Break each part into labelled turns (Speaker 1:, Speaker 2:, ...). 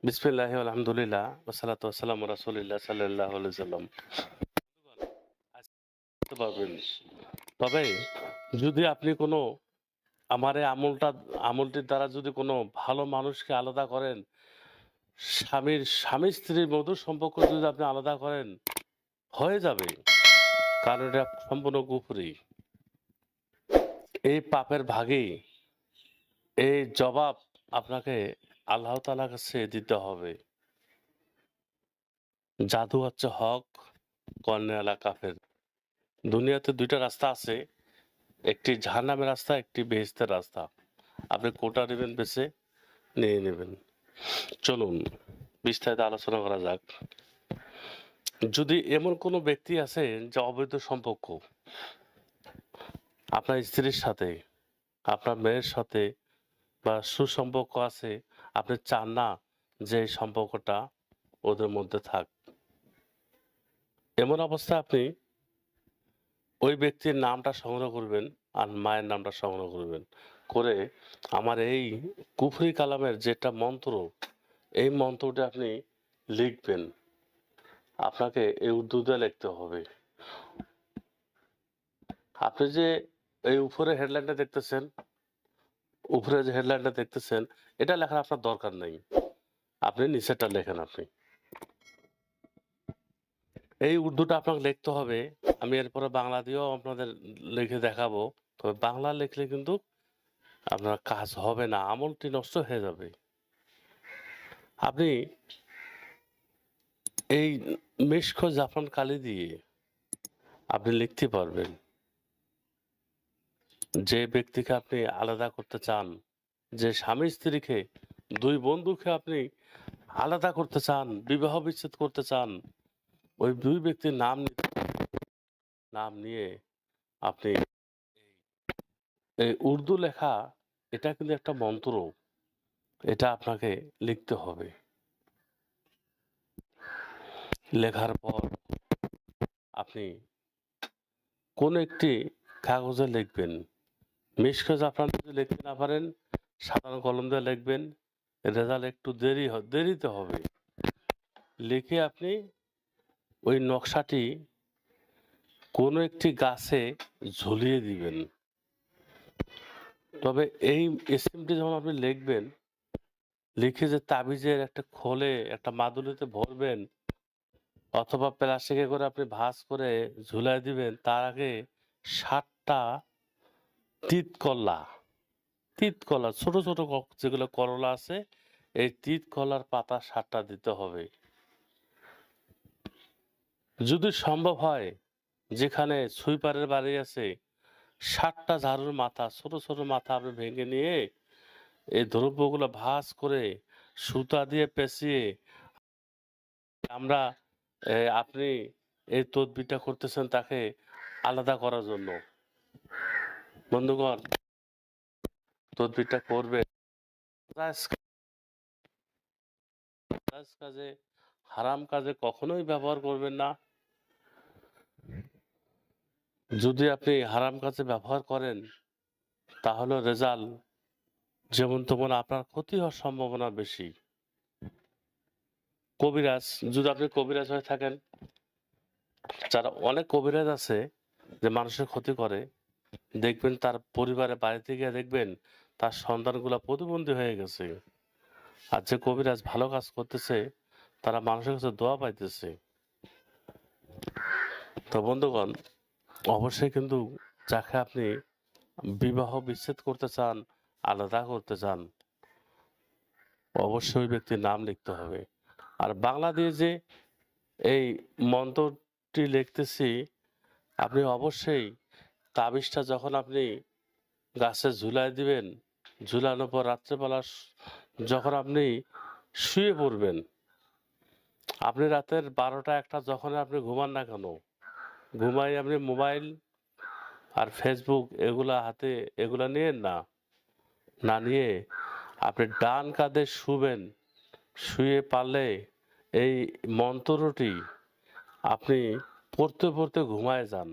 Speaker 1: বিসমিল্লাহি আলহামদুলিল্লাহ ওয়াসসালাতু ওয়াসসালামু রাসূলিল্লাহ সাল্লাল্লাহু আলাইহি ওয়াসাল্লাম। আসতে পারবেন। তবে যদি আপনি কোনো আমার এই আমলটির দ্বারা যদি কোনো ভালো মানুষকে আলাদা করেন, স্বামী-স্ত্রীর মধুর সম্পর্ক যদি আপনি আলাদা করেন, হয়ে যাবে। কারণ এটা সম্পূর্ণ কুফরি। এই পাপের ভাগী এই জবাব আপনাকে আল্লাহ তাআলার কাছে দিতে হবে। জাদু হচ্ছে হক, কর্ণে কাফের। দুনিয়াতে ২ টা রাস্তা আছে। একটি জাহান্নামের রাস্তা, একটি বেহেশতের রাস্তা। আপনি কোনটা নিবেন বেছে নিয়ে নেবেন। চলুন বিস্তারিত আলোচনা করা যাক। যদি এমন কোনো ব্যক্তি আছে যে অবৈধ সম্পর্ক আপনার স্ত্রীর সাথে, আপনার মেয়ের সাথে বা সুসম্পর্ক আছে, আপনি চান না যে এই সম্পর্কটা ওদের মধ্যে থাক। এমন অবস্থায় আপনি ওই ব্যক্তির নামটা সংগ্রহ করবেন আর মায়ের নামটা সংগ্রহ করবেন। করে আমার এই কুফরি কালামের যেটা মন্ত্র, এই মন্ত্রটা আপনি লিখবেন। আপনাকে এই উর্দু দিয়ে লিখতে হবে। আপনি যে এই উপরে হেডলাইনটা দেখতেছেন, উপরে যে হেডলাইনটা দেখতেছেন, এটা লেখার আপনার দরকার নেই। আপনি নিচেরটা লেখেন আপনি। এই উর্দুটা আপনাকে লিখতে হবে। আমি এরপরে বাংলা দিয়েও আপনাদের লিখে দেখাবো। তবে বাংলা লিখলে কিন্তু আপনার কাজ হবে না, আমলটি নষ্ট হয়ে যাবে। আপনি এই মিশক জাফরান কালি দিয়ে আপনি লিখতে পারবেন। যে ব্যক্তিকে আপনি আলাদা করতে চান, যে স্বামী-স্ত্রীকে, ২ বন্ধুকে আপনি আলাদা করতে চান, বিবাহ বিচ্ছেদ করতে চান, ওই ২ ব্যক্তির নাম নিয়ে আপনি এই উর্দু লেখা, এটা কিন্তু একটা মন্ত্র। এটা আপনাকে লিখতে হবে। লেখার পর আপনি কোনো একটি কাগজে লিখবেন। মিশক জাফরান যদি লিখতে না পারেন, সাধারণ কলম দিয়ে লিখবেন। রেজাল্ট একটু দেরিতে হবে। লিখে আপনি ওই নকশাটি কোনো একটি গাছে ঝুলিয়ে দিবেন। তবে এই স্কিমটি যখন আপনি লিখবেন, লিখে যে তাবিজের একটা খোলে একটা মাদুলিতে ভরবেন অথবা প্লাস্টিকে করে আপনি ভাঁজ করে ঝুলায় দিবেন, তার আগে ৭ টা তিতকলা, ছোট, ছোট যেগুলো করলা আছে, এই তিতকলার পাতা ৭ টা দিতে হবে। যদি সম্ভব হয়, যেখানে সুইপারের বাড়ি আছে, ৭ টা ঝাড়ুর মাথা, ছোট, ছোট মাথা আপনি ভেঙে নিয়ে এই দ্রব্যগুলো ভাঁজ করে সুতা দিয়ে পেঁচিয়ে আমরা আপনি এই তদবিরটা করতেছেন তাকে আলাদা করার জন্য। বন্ধুগণ, তদবিরটা করবেন। জায়েজ কাজে, হারাম কাজে কখনোই ব্যবহার করবেন না। যদি আপনি হারাম কাজে ব্যবহার করেন, তাহলে রেজাল্ট যেমন তেমন আপনার ক্ষতি হওয়ার সম্ভাবনা বেশি। কবিরাজ, যদি আপনি কবিরাজ হয়ে থাকেন, যারা অনেক কবিরাজ আছে যে মানুষের ক্ষতি করে, দেখবেন তার পরিবারের বাড়িতে গিয়ে দেখবেন তার সন্তানগুলা প্রতিবন্ধী হয়ে গেছে। আর যে কবিরাজ ভালো কাজ করতেছে, তারা মানুষের কাছে দোয়া পাইতেছে। তো বন্ধুগণ, অবশ্যই কিন্তু যাকে আপনি বিবাহ বিচ্ছেদ করতে চান, আলাদা করতে চান, অবশ্যই ওই ব্যক্তির নাম লিখতে হবে। আর বাংলা দিয়ে যে এই মন্ত্রটি লিখতেছি, আপনি অবশ্যই তাবিজটা যখন আপনি গাছে ঝুলায় দিবেন, ঝুলানোর পর রাত্রেবেলা যখন আপনি শুয়ে পড়বেন, আপনি রাতের ১২টা ১টা যখন আপনি ঘুমান না কেন, ঘুমাই আপনি মোবাইল আর ফেসবুক এগুলা নিয়েন না। না নিয়ে আপনি ডান কাঁধে শুবেন। শুয়ে পারলে এই মন্ত্রটি আপনি পড়তে, পড়তে ঘুমায়ে যান।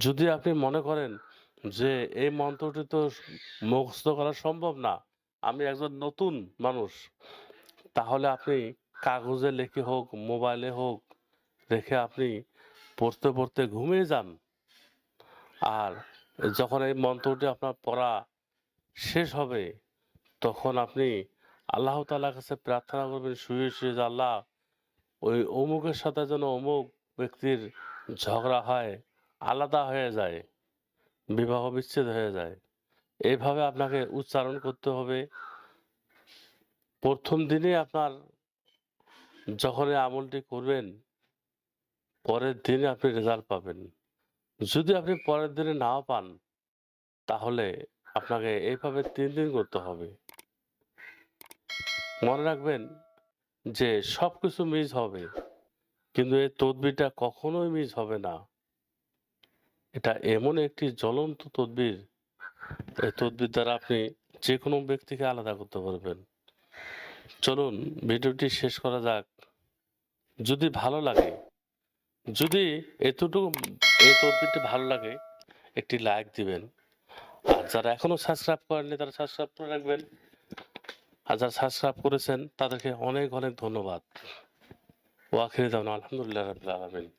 Speaker 1: যদি আপনি মনে করেন যে এই মন্ত্রটি তো মুখস্থ করা সম্ভব না, আমি একজন নতুন মানুষ, তাহলে আপনি কাগজে লিখে হোক, মোবাইলে হোক রেখে আপনি পড়তে, পড়তে ঘুমিয়ে যান। আর যখন এই মন্ত্রটি আপনার পড়া শেষ হবে, তখন আপনি আল্লাহ তাআলার কাছে প্রার্থনা করবেন শুয়ে, শুয়ে যে, "আল্লাহ, ওই অমুকের সাথে যেন অমুক ব্যক্তির ঝগড়া হয়, আলাদা হয়ে যায়, বিবাহ বিচ্ছেদ হয়ে যায়।" এইভাবে আপনাকে উচ্চারণ করতে হবে। ১ম দিনে আপনার যখন এই আমলটি করবেন, পরের দিনে আপনি রেজাল্ট পাবেন। যদি আপনি পরের দিনে নাও পান, তাহলে আপনাকে এইভাবে ৩ দিন করতে হবে। মনে রাখবেন যে সবকিছু মিস হবে, কিন্তু এই তদবিরটা কখনোই মিস হবে না। এটা এমন একটি জ্বলন্ত তদবির, এই তদবির দ্বারা আপনি যেকোনো ব্যক্তিকে আলাদা করতে পারবেন। চলুন ভিডিওটি শেষ করা যাক। যদি ভালো লাগে, যদি এতটুকু এই তদবিরটি ভালো লাগে, একটি লাইক দিবেন। আর যারা এখনো সাবস্ক্রাইব করেননি তারা সাবস্ক্রাইব করে রাখবেন। আর যারা সাবস্ক্রাইব করেছেন তাদেরকে অনেক, অনেক ধন্যবাদ। ওয়া আখির দাওয়ানা আলহামদুলিল্লাহি রাব্বিল আলামিন।